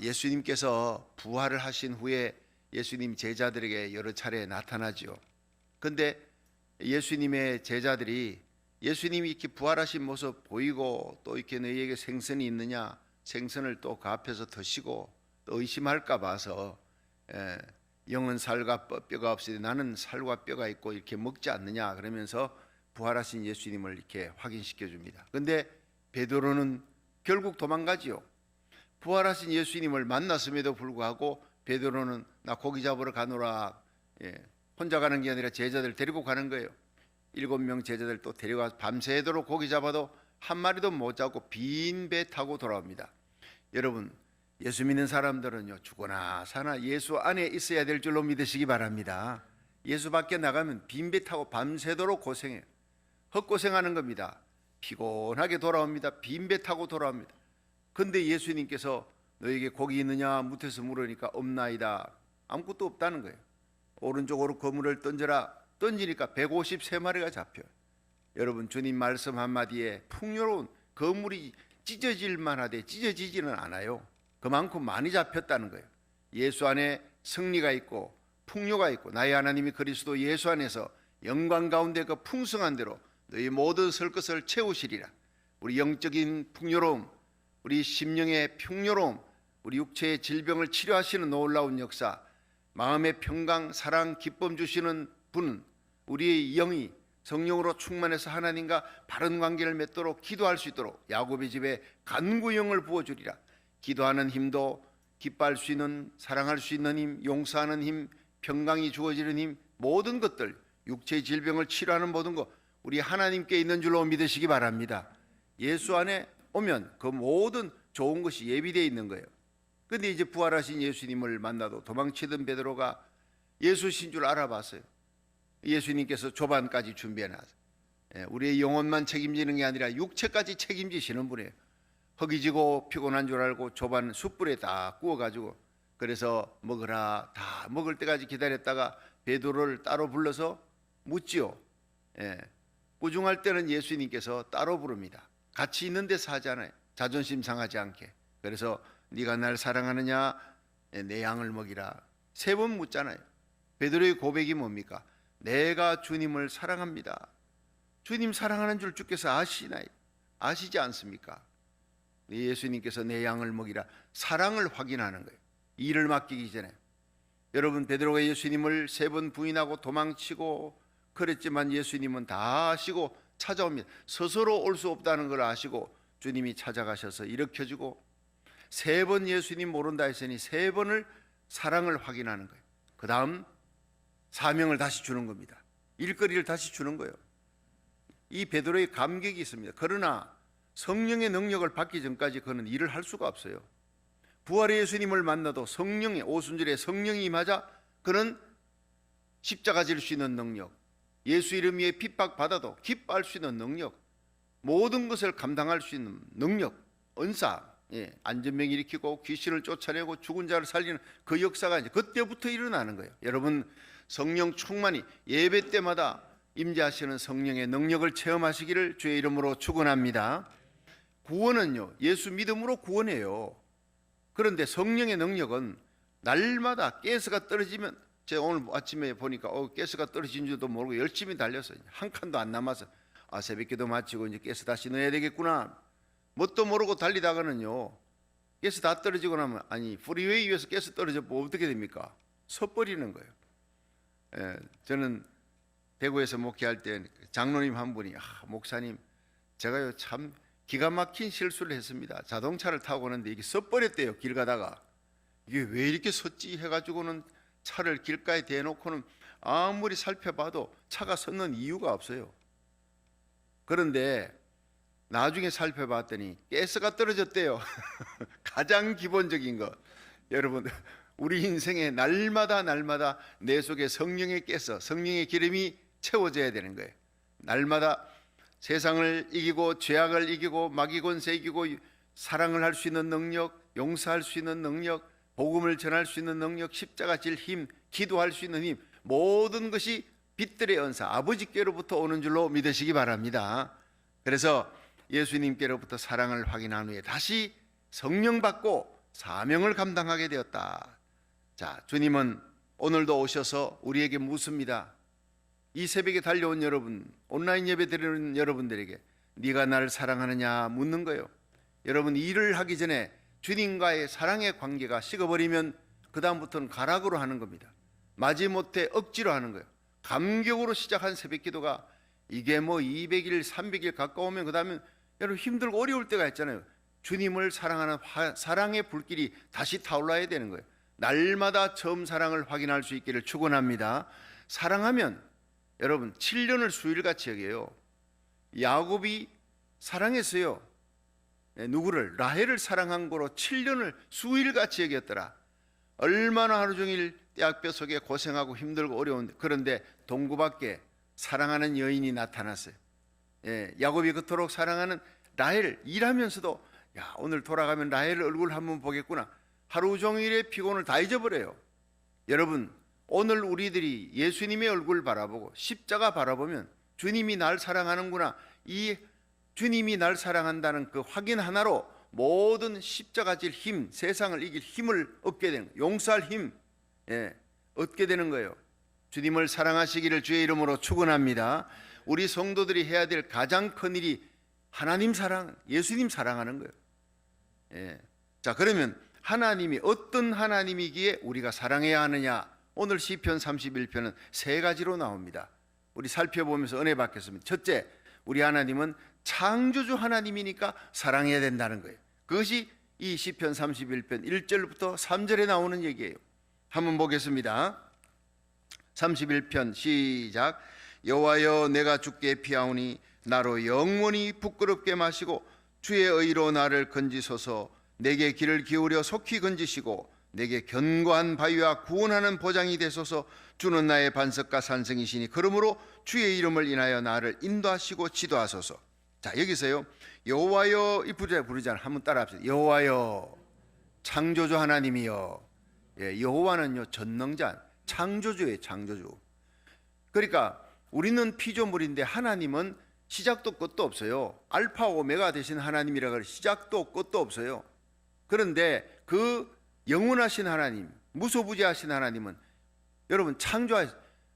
예수님께서 부활을 하신 후에 예수님 제자들에게 여러 차례 나타나지요. 근데 예수님의 제자들이 예수님이 이렇게 부활하신 모습 보이고 또 이렇게 너희에게 생선이 있느냐, 생선을 또 그 앞에서 드시고 또 의심할까 봐서 영은 살과 뼈가 없으되 나는 살과 뼈가 있고 이렇게 먹지 않느냐 그러면서 부활하신 예수님을 이렇게 확인시켜 줍니다. 근데 베드로는 결국 도망가지요. 부활하신 예수님을 만났음에도 불구하고 베드로는 나 고기 잡으러 가노라, 혼자 가는 게 아니라 제자들 데리고 가는 거예요. 7명 제자들 또 데려가 밤새도록 고기 잡아도 한 마리도 못 잡고 빈 배 타고 돌아옵니다. 여러분, 예수 믿는 사람들은요, 죽거나 사나 예수 안에 있어야 될 줄로 믿으시기 바랍니다. 예수 밖에 나가면 빈 배 타고 밤새도록 고생해요. 헛고생하는 겁니다. 피곤하게 돌아옵니다. 빈 배 타고 돌아옵니다. 근데 예수님께서 너에게 고기 있느냐 무태서 물으니까 없나이다. 아무것도 없다는 거예요. 오른쪽으로 그물을 던져라. 던지니까 153마리가 잡혀요. 여러분, 주님 말씀 한마디에 풍요로운 그물이 찢어질 만하되 찢어지지는 않아요. 그만큼 많이 잡혔다는 거예요. 예수 안에 승리가 있고 풍요가 있고 나의 하나님이 그리스도 예수 안에서 영광 가운데 그 풍성한 대로 너희 모든 설 것을 채우시리라. 우리 영적인 풍요로움, 우리 심령의 풍요로움, 우리 육체의 질병을 치료하시는 놀라운 역사, 마음의 평강, 사랑, 기쁨 주시는 분은 우리의 영이 성령으로 충만해서 하나님과 바른 관계를 맺도록 기도할 수 있도록 야곱의 집에 간구 영을 부어주리라. 기도하는 힘도 기뻐할 수 있는, 사랑할 수 있는 힘, 용서하는 힘, 평강이 주어지는 힘, 모든 것들, 육체의 질병을 치료하는 모든 것 우리 하나님께 있는 줄로 믿으시기 바랍니다. 예수 안에 오면 그 모든 좋은 것이 예비되어 있는 거예요. 근데 이제 부활하신 예수님을 만나도 도망치던 베드로가 예수신 줄 알아봤어요. 예수님께서 조반까지 준비해놨어요. 우리의 영혼만 책임지는 게 아니라 육체까지 책임지시는 분이에요. 허기지고 피곤한 줄 알고 조반 숯불에 다 구워가지고 그래서 먹으라, 다 먹을 때까지 기다렸다가 베드로를 따로 불러서 묻지요. 꾸중할 때는 예수님께서 따로 부릅니다. 같이 있는 데서 하잖아요. 자존심 상하지 않게. 그래서 네가 날 사랑하느냐? 내 양을 먹이라. 3번 묻잖아요. 베드로의 고백이 뭡니까? 내가 주님을 사랑합니다. 주님 사랑하는 줄 주께서 아시나요? 아시지 않습니까? 예수님께서 내 양을 먹이라. 사랑을 확인하는 거예요. 일을 맡기기 전에. 여러분, 베드로가 예수님을 3번 부인하고 도망치고 그랬지만 예수님은 다 아시고 찾아옵니다. 스스로 올 수 없다는 걸 아시고 주님이 찾아가셔서 일으켜주고 3번 예수님 모른다 했으니 3번을 사랑을 확인하는 거예요. 그 다음 사명을 다시 주는 겁니다. 일거리를 다시 주는 거예요. 이 베드로의 감격이 있습니다. 그러나 성령의 능력을 받기 전까지 그는 일을 할 수가 없어요. 부활의 예수님을 만나도 성령의 오순절에 성령이 임하자 그는 십자가 질 수 있는 능력, 예수 이름 위에 핍박받아도 기뻐할 수 있는 능력, 모든 것을 감당할 수 있는 능력, 은사, 안전병 일으키고 귀신을 쫓아내고 죽은 자를 살리는 그 역사가 이제 그때부터 일어나는 거예요. 여러분, 성령 충만히 예배 때마다 임재하시는 성령의 능력을 체험하시기를 주의 이름으로 축원합니다. 구원은요, 예수 믿음으로 구원해요. 그런데 성령의 능력은 날마다 가스가 떨어지면, 제가 오늘 아침에 보니까 가스가 떨어진 줄도 모르고 열심히 달렸어요. 한 칸도 안 남아서 새벽기도 마치고 이제 가스 다시 넣어야 되겠구나. 뭣도 모르고 달리다가는요, 가스 다 떨어지고 나면 프리웨이 위에서 가스 떨어지면 어떻게 됩니까? 섣버리는 거예요. 저는 대구에서 목회할 때 장로님 한 분이 목사님, 제가요 참 기가 막힌 실수를 했습니다. 자동차를 타고 오는데 이게 섣버렸대요. 길 가다가 이게 왜 이렇게 섰지 해가지고는 차를 길가에 대놓고는 아무리 살펴봐도 차가 섰는 이유가 없어요. 그런데 나중에 살펴봤더니 가스가 떨어졌대요. 가장 기본적인 것. 여러분, 우리 인생에 날마다 내 속에 성령의 가스, 성령의 기름이 채워져야 되는 거예요. 날마다 세상을 이기고 죄악을 이기고 마귀 권세 이기고 사랑을 할 수 있는 능력, 용서할 수 있는 능력, 복음을 전할 수 있는 능력, 십자가 질 힘, 기도할 수 있는 힘, 모든 것이 빛들의 은사, 아버지께로부터 오는 줄로 믿으시기 바랍니다. 그래서 예수님께로부터 사랑을 확인한 후에 다시 성령 받고 사명을 감당하게 되었다. 자, 주님은 오늘도 오셔서 우리에게 묻습니다. 이 새벽에 달려온 여러분, 온라인 예배 드리는 여러분들에게 네가 나를 사랑하느냐 묻는 거예요. 여러분, 일을 하기 전에 주님과의 사랑의 관계가 식어버리면 그 다음부터는 가락으로 하는 겁니다. 마지못해 억지로 하는 거예요. 감격으로 시작한 새벽기도가 이게 뭐 200일 300일 가까우면 그 다음에 여러분 힘들고 어려울 때가 있잖아요. 주님을 사랑하는 사랑의 불길이 다시 타올라야 되는 거예요. 날마다 처음 사랑을 확인할 수 있기를 축원합니다. 사랑하면 여러분 7년을 수일같이 여겨요. 야곱이 사랑했어요. 누구를? 라헬을 사랑한 거로 7년을 수일같이 여겼더라. 얼마나 하루 종일 떼약볕 속에 고생하고 힘들고 어려운데, 그런데 동구 밖에 사랑하는 여인이 나타났어요. 야곱이 그토록 사랑하는 라헬, 일하면서도 야, 오늘 돌아가면 라헬 얼굴 한번 보겠구나. 하루 종일의 피곤을 다 잊어버려요. 여러분, 오늘 우리들이 예수님의 얼굴 바라보고 십자가 바라보면 주님이 날 사랑하는구나, 이 주님이 날 사랑한다는 그 확인 하나로 모든 십자가 질 힘, 세상을 이길 힘을 얻게 되는 거예요. 용서할 힘 얻게 되는 거예요. 주님을 사랑하시기를 주의 이름으로 축원합니다. 우리 성도들이 해야 될 가장 큰 일이 하나님 사랑, 예수님 사랑하는 거예요. 자, 그러면 하나님이 어떤 하나님이기에 우리가 사랑해야 하느냐? 오늘 시편 31편은 세 가지로 나옵니다. 우리 살펴보면서 은혜 받겠습니다. 첫째, 우리 하나님은 창조주 하나님이니까 사랑해야 된다는 거예요. 그것이 이 시편 31편 1절부터 3절에 나오는 얘기예요. 한번 보겠습니다. 31편 시작. 여호와여, 내가 주께 피하오니 나로 영원히 부끄럽게 마시고 주의 의로 나를 건지소서. 내게 귀를 기울여 속히 건지시고 내게 견고한 바위와 구원하는 보장이 되소서. 주는 나의 반석과 산성이시니 그러므로 주의 이름을 인하여 나를 인도하시고 지도하소서. 자, 여기서요, 여호와여 이 부르잖아요. 한번 따라합시다. 여호와여, 창조주 하나님이여. 여호와는요 전능자, 창조주예요. 창조주. 그러니까 우리는 피조물인데 하나님은 시작도 끝도 없어요. 알파 오메가 되신 하나님이라 그래. 시작도 끝도 없어요. 그런데 그 영원하신 하나님, 무소부재하신 하나님은 여러분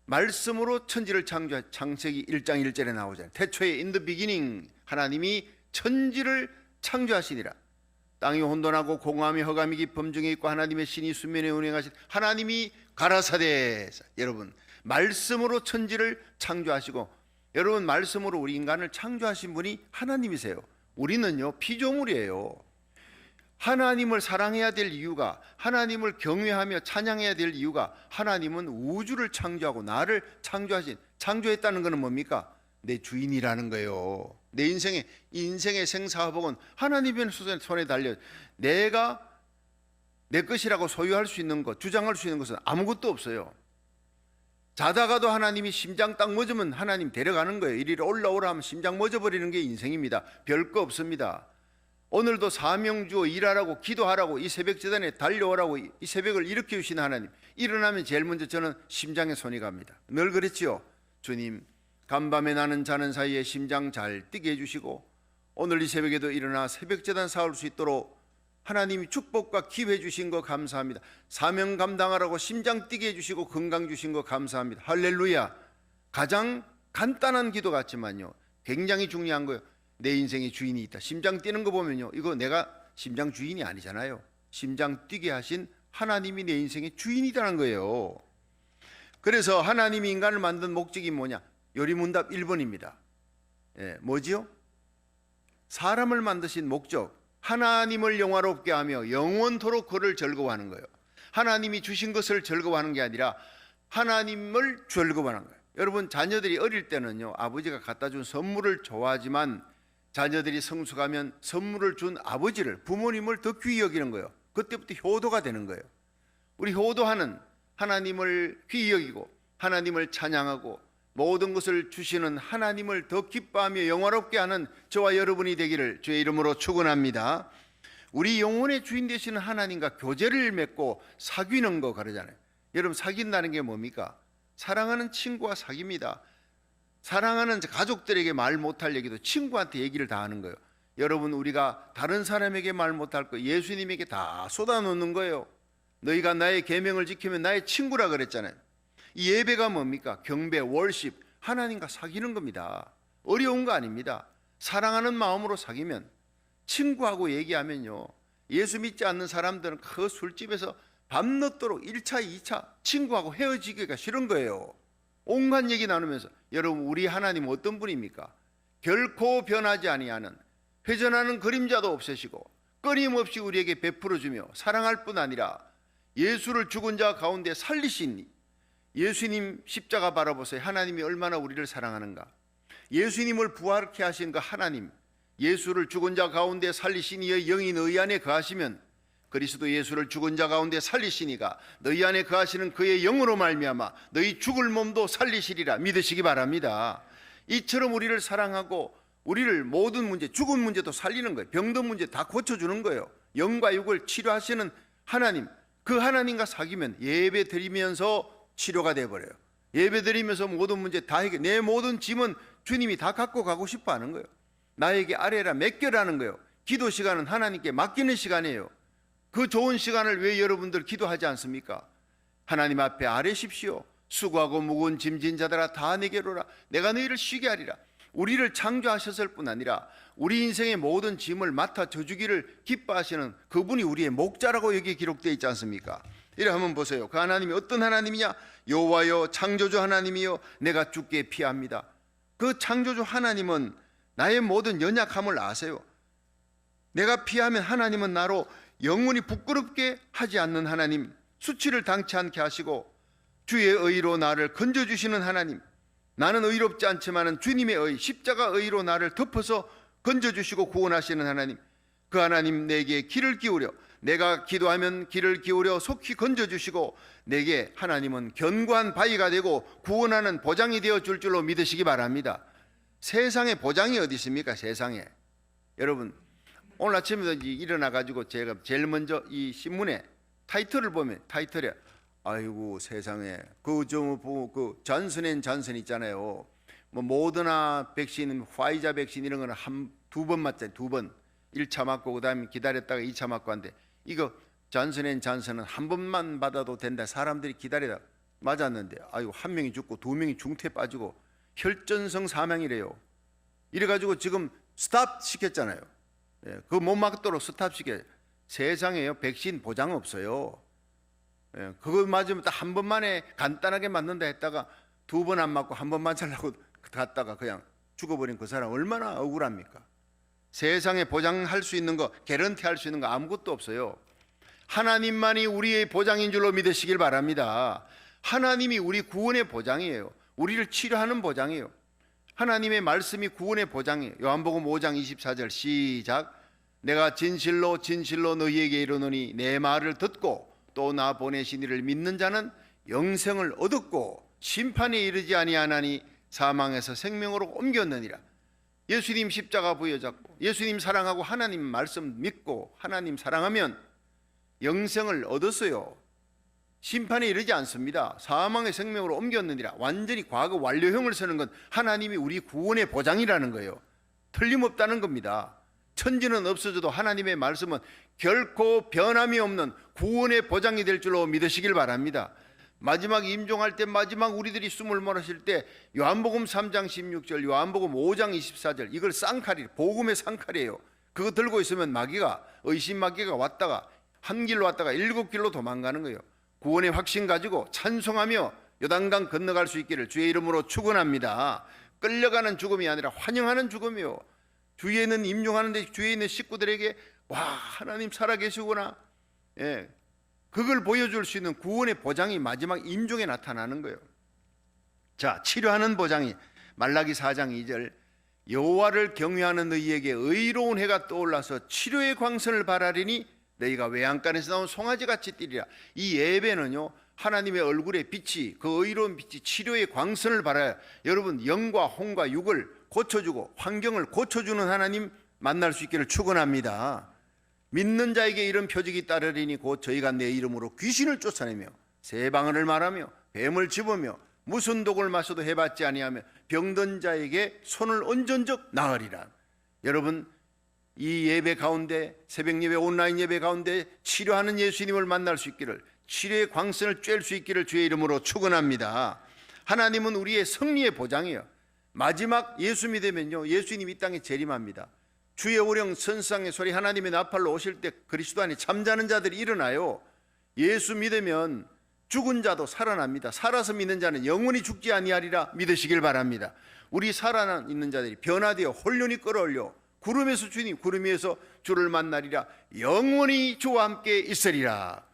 말씀으로 천지를 창조한 창세기 1장 1절에 나오잖아요. 태초에 in the beginning 하나님이 천지를 창조하시니라. 땅이 혼돈하고 공허함이 허감이 깊음 중에 있고 하나님의 신이 수면에 운행하신 하나님이 가라사대. 여러분, 말씀으로 천지를 창조하시고, 여러분 말씀으로 우리 인간을 창조하신 분이 하나님이세요. 우리는요 피조물이에요. 하나님을 사랑해야 될 이유가, 하나님을 경외하며 찬양해야 될 이유가, 하나님은 우주를 창조하고 나를 창조했다는 것은 뭡니까? 내 주인이라는 거예요. 내 인생의 생사화복은 하나님의 손에 달려. 내가 내 것이라고 소유할 수 있는 것, 주장할 수 있는 것은 아무것도 없어요. 자다가도 하나님이 심장 딱 멎으면 하나님 데려가는 거예요. 이리로 올라오라 하면 심장 멎어버리는 게 인생입니다. 별거 없습니다. 오늘도 사명주어 일하라고, 기도하라고, 이 새벽 재단에 달려오라고 이 새벽을 일으켜 주신 하나님, 일어나면 제일 먼저 저는 심장에 손이 갑니다. 늘 그랬지요. 주님, 간밤에 나는 자는 사이에 심장 잘 뛰게 해주시고, 오늘 이 새벽에도 일어나 새벽 재단 사올 수 있도록 하나님이 축복과 기회 주신 거 감사합니다. 사명 감당하라고 심장 뛰게 해주시고 건강 주신 거 감사합니다. 할렐루야. 가장 간단한 기도 같지만요 굉장히 중요한 거예요. 내 인생의 주인이 있다. 심장 뛰는 거 보면요, 이거 내가 심장 주인이 아니잖아요. 심장 뛰게 하신 하나님이 내 인생의 주인이라는 거예요. 그래서 하나님이 인간을 만든 목적이 뭐냐? 요리문답 1번입니다. 뭐지요? 사람을 만드신 목적, 하나님을 영화롭게 하며 영원토록 그를 즐거워하는 거예요. 하나님이 주신 것을 즐거워하는 게 아니라 하나님을 즐거워하는 거예요. 여러분, 자녀들이 어릴 때는요 아버지가 갖다 준 선물을 좋아하지만 자녀들이 성숙하면 선물을 준 아버지를, 부모님을 더 귀히 여기는 거예요. 그때부터 효도가 되는 거예요. 우리 효도하는 하나님을 귀히 여기고 하나님을 찬양하고 모든 것을 주시는 하나님을 더 기뻐하며 영화롭게 하는 저와 여러분이 되기를 주의 이름으로 축원합니다. 우리 영혼의 주인 되시는 하나님과 교제를 맺고 사귀는 거 그러잖아요. 여러분, 사귄다는 게 뭡니까? 사랑하는 친구와 사깁니다. 사랑하는 가족들에게 말 못할 얘기도 친구한테 얘기를 다 하는 거예요. 여러분, 우리가 다른 사람에게 말 못할 거 예수님에게 다 쏟아놓는 거예요. 너희가 나의 계명을 지키면 나의 친구라 그랬잖아요. 이 예배가 뭡니까? 경배, 월십, 하나님과 사귀는 겁니다. 어려운 거 아닙니다. 사랑하는 마음으로 사귀면, 친구하고 얘기하면요, 예수 믿지 않는 사람들은 그 술집에서 밤늦도록 1차, 2차 친구하고 헤어지기가 싫은 거예요. 온갖 얘기 나누면서. 여러분, 우리 하나님 어떤 분입니까? 결코 변하지 아니하는, 회전하는 그림자도 없애시고 끊임없이 우리에게 베풀어주며 사랑할 뿐 아니라 예수를 죽은 자 가운데 살리신 예수님 십자가 바라보세요. 하나님이 얼마나 우리를 사랑하는가. 예수님을 부활케 하신 그 하나님, 예수를 죽은 자 가운데 살리신 이의 영이 너희 안에 거하시면 그리스도 예수를 죽은 자 가운데 살리시니가 너희 안에 거하시는 그의 영으로 말미암아 너희 죽을 몸도 살리시리라 믿으시기 바랍니다. 이처럼 우리를 사랑하고 우리를 모든 문제, 죽은 문제도 살리는 거예요. 병든 문제 다 고쳐주는 거예요. 영과 육을 치료하시는 하나님, 그 하나님과 사귀면 예배 드리면서 치료가 돼버려요. 예배 드리면서 모든 문제 다 해결, 내 모든 짐은 주님이 다 갖고 가고 싶어 하는 거예요. 나에게 아뢰라 맡겨라는 거예요. 기도 시간은 하나님께 맡기는 시간이에요. 그 좋은 시간을 왜 여러분들 기도하지 않습니까? 하나님 앞에 아뢰십시오. 수고하고 무거운 짐진 자들아 다 내게로 오라. 내가 너희를 쉬게 하리라. 우리를 창조하셨을 뿐 아니라 우리 인생의 모든 짐을 맡아 져주기를 기뻐하시는 그분이 우리의 목자라고 여기에 기록되어 있지 않습니까? 이래 한번 보세요. 그 하나님이 어떤 하나님이냐? 여호와여 창조주 하나님이여 내가 주께 피합니다. 그 창조주 하나님은 나의 모든 연약함을 아세요. 내가 피하면 하나님은 나로 영원히 부끄럽게 하지 않는 하나님, 수치를 당치 않게 하시고 주의 의로 나를 건져주시는 하나님, 나는 의롭지 않지만 주님의 의, 십자가 의로 나를 덮어서 건져주시고 구원하시는 하나님, 그 하나님 내게 귀를 기울여 내가 기도하면 귀를 기울여 속히 건져주시고 내게 하나님은 견고한 바위가 되고 구원하는 보장이 되어 줄 줄로 믿으시기 바랍니다. 세상에 보장이 어디 있습니까? 세상에. 여러분, 오늘 아침에 일어나 가지고 제가 제일 먼저 이 신문에 타이틀을 보면 타이틀에 아이고 세상에 그 존슨 있잖아요. 뭐 모더나 백신, 화이자 백신 이런 거는 두 번 맞잖아요. 두 번. 1차 맞고 그다음에 기다렸다가 2차 맞고 한데 이거 존슨은 한 번만 받아도 된다. 사람들이 기다리다 맞았는데 아이고 한 명이 죽고 두 명이 중태에 빠지고 혈전성 사망이래요. 이래 가지고 지금 스탑 시켰잖아요. 그거 못 맞도록 스탑 시켜요. 세상에요 백신 보장 없어요. 그거 맞으면 딱 한 번만에 간단하게 맞는다 했다가 두 번 안 맞고 한 번 맞으려고 갔다가 그냥 죽어버린 그 사람 얼마나 억울합니까? 세상에 보장할 수 있는 거, 개런티 할 수 있는 거 아무것도 없어요. 하나님만이 우리의 보장인 줄로 믿으시길 바랍니다. 하나님이 우리 구원의 보장이에요. 우리를 치료하는 보장이에요. 하나님의 말씀이 구원의 보장이에요. 요한복음 5장 24절 시작. 내가 진실로 진실로 너희에게 이르노니 내 말을 듣고 또 나 보내신 이를 믿는 자는 영생을 얻었고 심판에 이르지 아니하나니 사망에서 생명으로 옮겼느니라. 예수님 십자가 부여잡고 예수님 사랑하고 하나님 말씀 믿고 하나님 사랑하면 영생을 얻었어요. 심판에 이르지 않습니다. 사망의 생명으로 옮겼느니라. 완전히 과거 완료형을 쓰는 건 하나님이 우리 구원의 보장이라는 거예요. 틀림없다는 겁니다. 천지는 없어져도 하나님의 말씀은 결코 변함이 없는 구원의 보장이 될 줄로 믿으시길 바랍니다. 마지막 임종할 때 마지막 우리들이 숨을 몰아쉴 때 요한복음 3장 16절 요한복음 5장 24절 이걸 쌍칼이 복음의 쌍칼이에요. 그거 들고 있으면 마귀가 의심 마귀가 왔다가 한 길로 왔다가 7길로 도망가는 거예요. 구원의 확신 가지고 찬송하며 요단강 건너갈 수 있기를 주의 이름으로 축원합니다. 끌려가는 죽음이 아니라 환영하는 죽음이요. 주위에 있는 임종하는데 주위에 있는 식구들에게 와 하나님 살아계시구나. 그걸 보여줄 수 있는 구원의 보장이 마지막 임종에 나타나는 거예요. 자, 치료하는 보장이 말라기 4장 2절 여호와를 경외하는 너희에게 의로운 해가 떠올라서 치료의 광선을 발하리니 너희가 외양간에서 나온 송아지같이 뛰리라. 이 예배는요 하나님의 얼굴의 빛이 그 의로운 빛이 치료의 광선을 발하여 여러분 영과 혼과 육을 고쳐주고 환경을 고쳐주는 하나님 만날 수 있기를 축원합니다. 믿는 자에게 이런 표적이 따르리니 곧 저희가 내 이름으로 귀신을 쫓아내며 새 방언을 말하며 뱀을 집으며 무슨 독을 마셔도 해받지 아니하며 병든 자에게 손을 얹은 적 나으리라. 여러분 이 예배 가운데, 새벽 예배, 온라인 예배 가운데 치료하는 예수님을 만날 수 있기를, 치료의 광선을 쬐을 수 있기를 주의 이름으로 축원합니다. 하나님은 우리의 승리의 보장이에요. 마지막 예수 믿으면요, 예수님이 이 땅에 재림합니다. 주의 오령 선상의 소리, 하나님의 나팔로 오실 때 그리스도 안에 잠자는 자들이 일어나요. 예수 믿으면 죽은 자도 살아납니다. 살아서 믿는 자는 영원히 죽지 아니하리라 믿으시길 바랍니다. 우리 살아있는 자들이 변화되어 혼련히 끌어올려 구름에서 주님, 구름 위에서 주를 만나리라, 영원히 주와 함께 있으리라.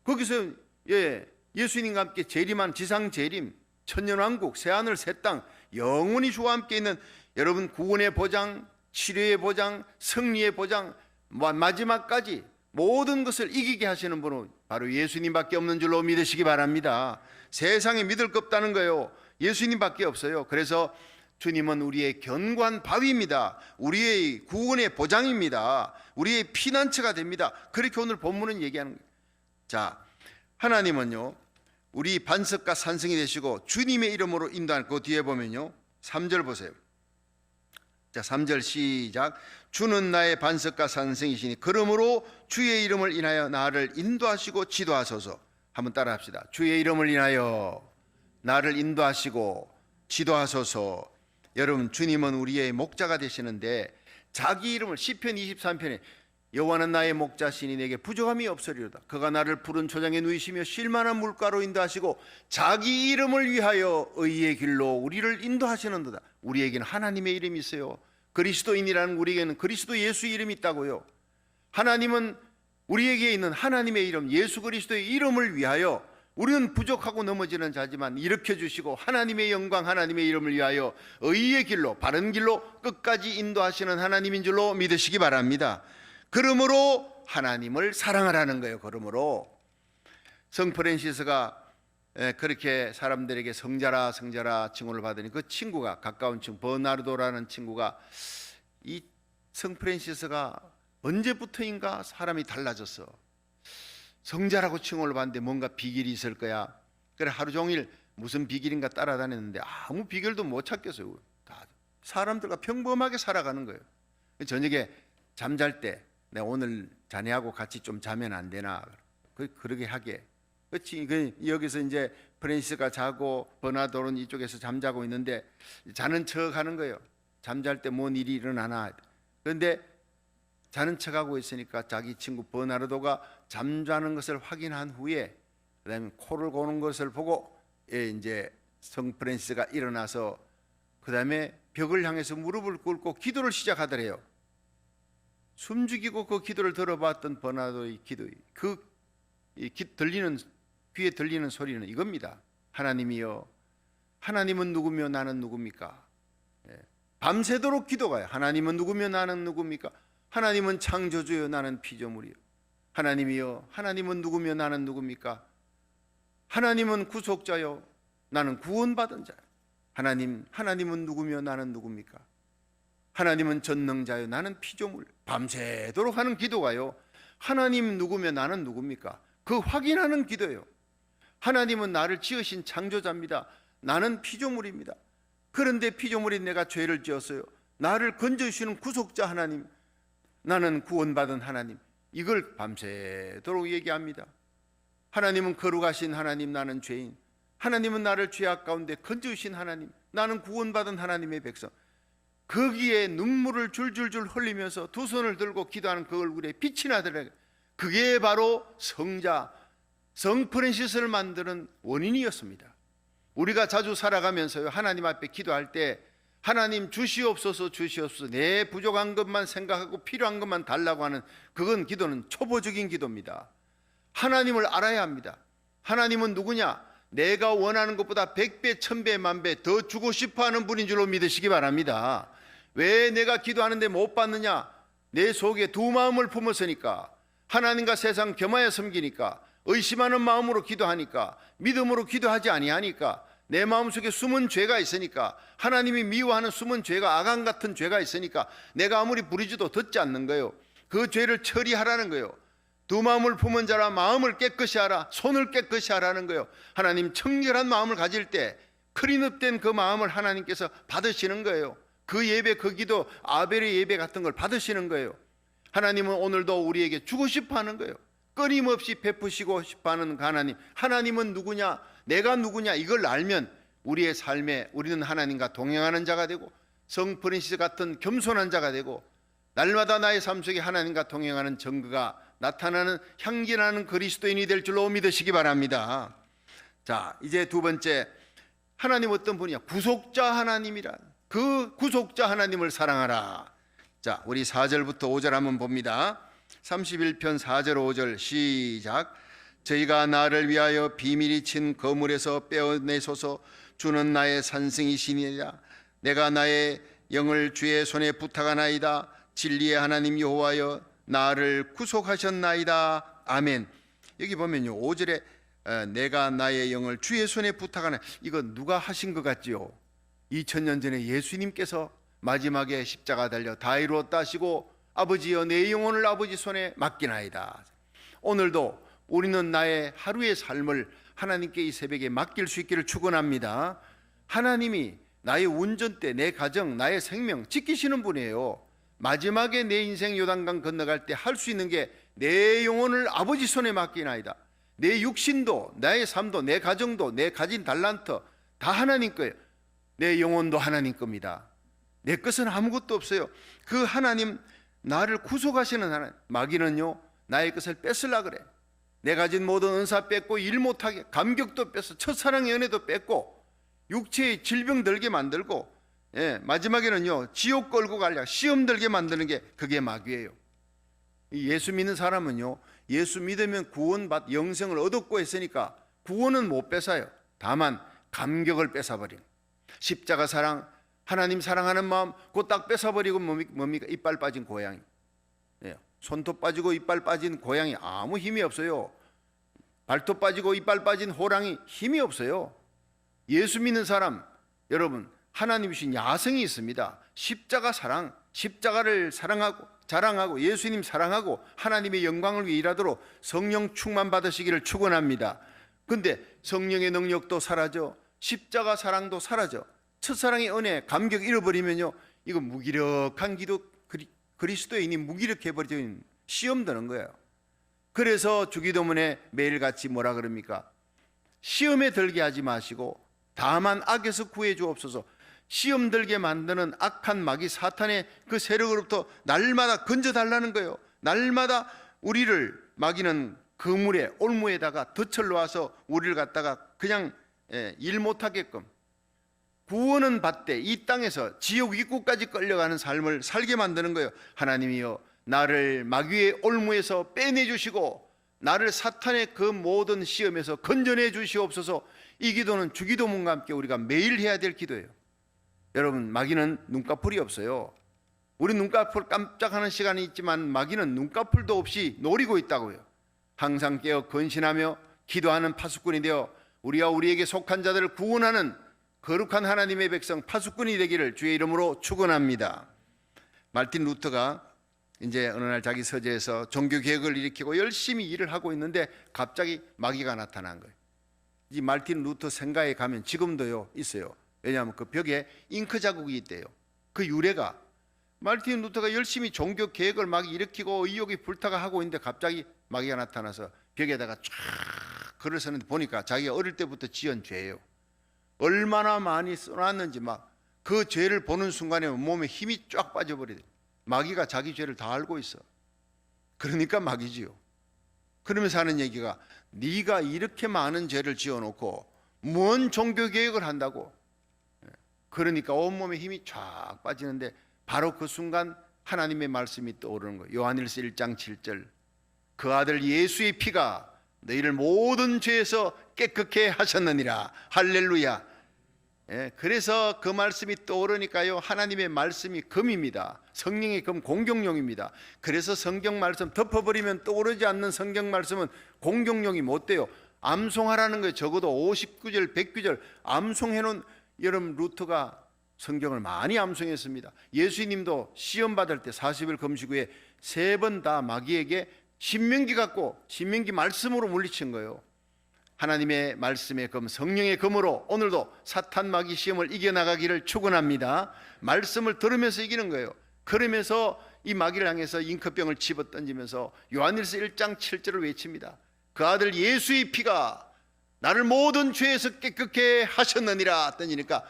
거기서 예수님과 함께 재림한 지상 재림, 천년왕국, 새하늘 새 땅, 영원히 주와 함께 있는 여러분 구원의 보장, 치료의 보장, 승리의 보장, 마지막까지 모든 것을 이기게 하시는 분은 바로 예수님밖에 없는 줄로 믿으시기 바랍니다. 세상에 믿을 것 없다는 거예요. 예수님밖에 없어요. 그래서 주님은 우리의 견고한 바위입니다. 우리의 구원의 보장입니다. 우리의 피난처가 됩니다. 그렇게 오늘 본문은 얘기하는 거예요. 자, 하나님은요, 우리 반석과 산성이 되시고 주님의 이름으로 인도하는, 그 뒤에 보면요, 3절 보세요. 자, 3절 시작. 주는 나의 반석과 산성이시니 그러므로 주의 이름을 인하여 나를 인도하시고 지도하소서. 한번 따라 합시다. 주의 이름을 인하여 나를 인도하시고 지도하소서. 여러분, 주님은 우리의 목자가 되시는데 자기 이름을, 시편 23편에 여호와는 나의 목자시니 내게 부족함이 없으리로다. 그가 나를 푸른 초장에 누이시며 쉴만한 물가로 인도하시고 자기 이름을 위하여 의의 길로 우리를 인도하시는도다. 우리에게는 하나님의 이름이 있어요. 그리스도인이라는 우리에게는 그리스도 예수 이름이 있다고요. 하나님은 우리에게 있는 하나님의 이름, 예수 그리스도의 이름을 위하여, 우리는 부족하고 넘어지는 자지만 일으켜주시고 하나님의 영광, 하나님의 이름을 위하여 의의 길로, 바른 길로 끝까지 인도하시는 하나님인 줄로 믿으시기 바랍니다. 그러므로 하나님을 사랑하라는 거예요. 그러므로 성 프란시스가 그렇게 사람들에게 성자라 성자라 칭호를 받으니 그 친구가, 가까운 친구 버나르도라는 친구가, 이 성 프란시스가 언제부터인가 사람이 달라졌어. 성자라고 칭호를 받는데 뭔가 비결이 있을 거야. 그래 하루 종일 무슨 비결인가 따라다녔는데 아무 비결도 못 찾겠어요. 다 사람들과 평범하게 살아가는 거예요. 저녁에 잠잘 때 내가 오늘 자네하고 같이 좀 자면 안 되나, 그러게 하게. 그렇지. 여기서 이제 프란시스가 자고 버나도는 이쪽에서 잠자고 있는데 자는 척 하는 거예요. 잠잘 때 뭔 일이 일어나나. 그런데 자는 척하고 있으니까 자기 친구 버나르도가 잠자는 것을 확인한 후에 그다음에 코를 고는 것을 보고 이제 성 프란시스가 일어나서 그다음에 벽을 향해서 무릎을 꿇고 기도를 시작하더래요. 숨죽이고 그 기도를 들어봤던 버나르도의 기도, 들리는, 귀에 들리는 소리는 이겁니다. 하나님이여, 하나님은 누구며 나는 누굽니까? 밤새도록 기도가요. 하나님은 누구며 나는 누굽니까? 하나님은 창조주여 나는 피조물이요. 하나님이여, 하나님은 누구며 나는 누굽니까? 하나님은 구속자요 나는 구원받은 자요. 하나님은 누구며 나는 누굽니까? 하나님은 전능자요 나는 피조물. 밤새도록 하는 기도가요, 하나님 누구며 나는 누굽니까? 그 확인하는 기도예요. 하나님은 나를 지으신 창조자입니다. 나는 피조물입니다. 그런데 피조물인 내가 죄를 지었어요. 나를 건져주시는 구속자 하나님, 나는 구원받은 하나님. 이걸 밤새도록 얘기합니다. 하나님은 거룩하신 하나님, 나는 죄인. 하나님은 나를 죄악 가운데 건져주신 하나님, 나는 구원받은 하나님의 백성. 거기에 눈물을 줄줄줄 흘리면서 두 손을 들고 기도하는 그 얼굴에 빛이 나더라고요. 그게 바로 성자, 성 프란시스를 만드는 원인이었습니다. 우리가 자주 살아가면서요, 하나님 앞에 기도할 때 하나님 주시옵소서 주시옵소서, 내 부족한 것만 생각하고 필요한 것만 달라고 하는, 그건 기도는 초보적인 기도입니다. 하나님을 알아야 합니다. 하나님은 누구냐? 내가 원하는 것보다 100배, 1000배, 만배 더 주고 싶어하는 분인 줄로 믿으시기 바랍니다. 왜 내가 기도하는데 못 받느냐? 내 속에 두 마음을 품었으니까, 하나님과 세상 겸하여 섬기니까, 의심하는 마음으로 기도하니까, 믿음으로 기도하지 아니하니까, 내 마음속에 숨은 죄가 있으니까, 하나님이 미워하는 숨은 죄가, 아간 같은 죄가 있으니까 내가 아무리 부르짖어도 듣지 않는 거예요. 그 죄를 처리하라는 거예요. 두 마음을 품은 자라 마음을 깨끗이 하라, 손을 깨끗이 하라는 거예요. 하나님 청결한 마음을 가질 때 크리늪된 그 마음을 하나님께서 받으시는 거예요. 그 예배, 그 기도, 아벨의 예배 같은 걸 받으시는 거예요. 하나님은 오늘도 우리에게 주고 싶어 하는 거예요. 끊임없이 베푸시고 싶어 하는 하나님. 하나님은 누구냐, 내가 누구냐, 이걸 알면 우리의 삶에 우리는 하나님과 동행하는 자가 되고, 성 프란시스 같은 겸손한 자가 되고, 날마다 나의 삶 속에 하나님과 동행하는 증거가 나타나는 향기나는 그리스도인이 될 줄로 믿으시기 바랍니다. 자, 이제 두 번째, 하나님 어떤 분이냐? 구속자 하나님이라. 그 구속자 하나님을 사랑하라. 자, 우리 4절부터 5절 한번 봅니다. 31편 4절 5절 시작. 저희가 나를 위하여 비밀히 친 거물에서 빼어내소서. 주는 나의 산승이시니라. 내가 나의 영을 주의 손에 부탁하나이다. 진리의 하나님 여호와여, 나를 구속하셨나이다. 아멘. 여기 보면요, 5절에 내가 나의 영을 주의 손에 부탁하나, 이거 누가 하신 것 같지요? 2000년 전에 예수님께서 마지막에 십자가 달려 다 이루었다 하시고, 아버지여 내 영혼을 아버지 손에 맡기나이다. 오늘도 우리는 나의 하루의 삶을 하나님께 이 새벽에 맡길 수 있기를 축원합니다. 하나님이 나의 운전대, 내 가정, 나의 생명 지키시는 분이에요. 마지막에 내 인생 요단강 건너갈 때 할 수 있는 게 내 영혼을 아버지 손에 맡기나이다. 내 육신도, 나의 삶도, 내 가정도, 내 가진 달란트 다 하나님 거예요. 내 영혼도 하나님 겁니다. 내 것은 아무것도 없어요. 그 하나님, 나를 구속하시는 하나님. 마귀는요, 나의 것을 뺏으려 그래. 내 가진 모든 은사 뺏고, 일 못하게, 감격도 뺏어, 첫사랑의 은혜도 뺏고, 육체의 질병 들게 만들고, 마지막에는요, 지옥 끌고 가려 시험 들게 만드는 게 그게 마귀예요. 예수 믿는 사람은요, 예수 믿으면 구원받 영생을 얻었고 했으니까 구원은 못 뺏어요. 다만 감격을 뺏어버린, 십자가 사랑, 하나님 사랑하는 마음 그거 딱 뺏어버리고 뭡니까? 이빨 빠진 고양이. 손톱 빠지고 이빨 빠진 고양이 아무 힘이 없어요. 발톱 빠지고 이빨 빠진 호랑이 힘이 없어요. 예수 믿는 사람, 여러분, 하나님 주신 야성이 있습니다. 십자가 사랑, 십자가를 사랑하고 자랑하고 예수님 사랑하고 하나님의 영광을 위해 일하도록 성령 충만 받으시기를 축원합니다. 근데 성령의 능력도 사라져, 십자가 사랑도 사라져, 첫사랑의 은혜, 감격 잃어버리면요, 이거 무기력한 기도, 그리스도인이 무기력해버리는 시험 드는 거예요. 그래서 주기도문에 매일같이 뭐라 그럽니까? 시험에 들게 하지 마시고 다만 악에서 구해 주옵소서. 시험 들게 만드는 악한 마귀 사탄의 그 세력으로부터 날마다 건져달라는 거예요. 날마다 우리를, 마귀는 그물에 올무에다가 덫을 놓아서 우리를 갖다가 그냥 일 못하게끔, 구원은 받되 이 땅에서 지옥 입구까지 끌려가는 삶을 살게 만드는 거예요. 하나님이여, 나를 마귀의 올무에서 빼내주시고 나를 사탄의 그 모든 시험에서 건져내 주시옵소서. 이 기도는 주기도문과 함께 우리가 매일 해야 될 기도예요. 여러분, 마귀는 눈꺼풀이 없어요. 우리 눈꺼풀 깜짝하는 시간이 있지만 마귀는 눈꺼풀도 없이 노리고 있다고요. 항상 깨어 건신하며 기도하는 파수꾼이 되어 우리와 우리에게 속한 자들을 구원하는 거룩한 하나님의 백성 파수꾼이 되기를 주의 이름으로 축원합니다. 말틴 루터가 이제 어느 날 자기 서재에서 종교개혁을 일으키고 열심히 일을 하고 있는데 갑자기 마귀가 나타난 거예요. 이 말틴 루터 생가에 가면 지금도요 있어요. 왜냐하면 그 벽에 잉크 자국이 있대요. 그 유래가, 말틴 루터가 열심히 종교개혁을 막 일으키고 의욕이 불타가 하고 있는데 갑자기 마귀가 나타나서 벽에다가 쫙 글을 쓰는데 보니까 자기가 어릴 때부터 지은 죄예요. 얼마나 많이 써놨는지 막 그 죄를 보는 순간에 몸에 힘이 쫙 빠져버리대. 마귀가 자기 죄를 다 알고 있어. 그러니까 마귀지요. 그러면서 하는 얘기가, 네가 이렇게 많은 죄를 지어놓고 뭔 종교개혁을 한다고. 그러니까 온몸에 힘이 쫙 빠지는데 바로 그 순간 하나님의 말씀이 떠오르는 거예요. 요한일서 1장 7절, 그 아들 예수의 피가 너희를 모든 죄에서 깨끗게 하셨느니라. 할렐루야. 그래서 그 말씀이 떠오르니까요, 하나님의 말씀이 금입니다. 성령의 금, 공경용입니다. 그래서 성경 말씀 덮어버리면 떠오르지 않는 성경 말씀은 공경용이 못 돼요. 암송하라는 거예요. 적어도 50구절 100구절 암송해놓은, 여러분, 루터가 성경을 많이 암송했습니다. 예수님도 시험 받을 때 40일 금식 후에 3번 다 마귀에게 신명기 갖고 신명기 말씀으로 물리친 거예요. 하나님의 말씀의 검, 성령의 검으로 오늘도 사탄 마귀 시험을 이겨나가기를 축원합니다. 말씀을 들으면서 이기는 거예요. 그러면서 이 마귀를 향해서 잉크병을 집어던지면서 요한일서 1장 7절을 외칩니다. 그 아들 예수의 피가 나를 모든 죄에서 깨끗게 하셨느니라 던지니까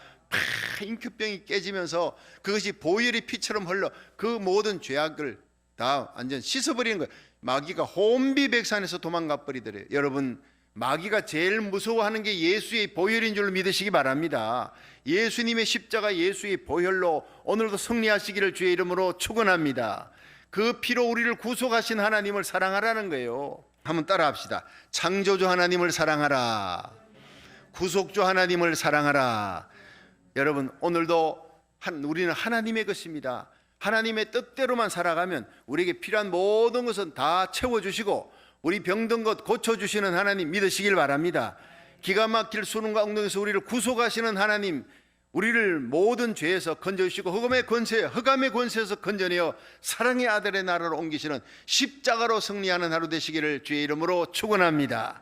잉크병이 깨지면서 그것이 보혈의 피처럼 흘러 그 모든 죄악을 다 완전 씻어버리는 거예요. 마귀가 혼비백산에서 도망가 버리더래요. 여러분, 마귀가 제일 무서워하는 게 예수의 보혈인 줄 믿으시기 바랍니다. 예수님의 십자가, 예수의 보혈로 오늘도 승리하시기를 주의 이름으로 축원합니다. 그 피로 우리를 구속하신 하나님을 사랑하라는 거예요. 한번 따라 합시다. 창조주 하나님을 사랑하라. 구속주 하나님을 사랑하라. 여러분, 오늘도 우리는 하나님의 것입니다. 하나님의 뜻대로만 살아가면 우리에게 필요한 모든 것은 다 채워주시고 우리 병든 것 고쳐주시는 하나님 믿으시길 바랍니다. 기가 막힐 수능과 엉덩이에서 우리를 구속하시는 하나님, 우리를 모든 죄에서 건져주시고 흑암의 권세에서 건져내어 사랑의 아들의 나라로 옮기시는 십자가로 승리하는 하루 되시기를 주의 이름으로 축원합니다.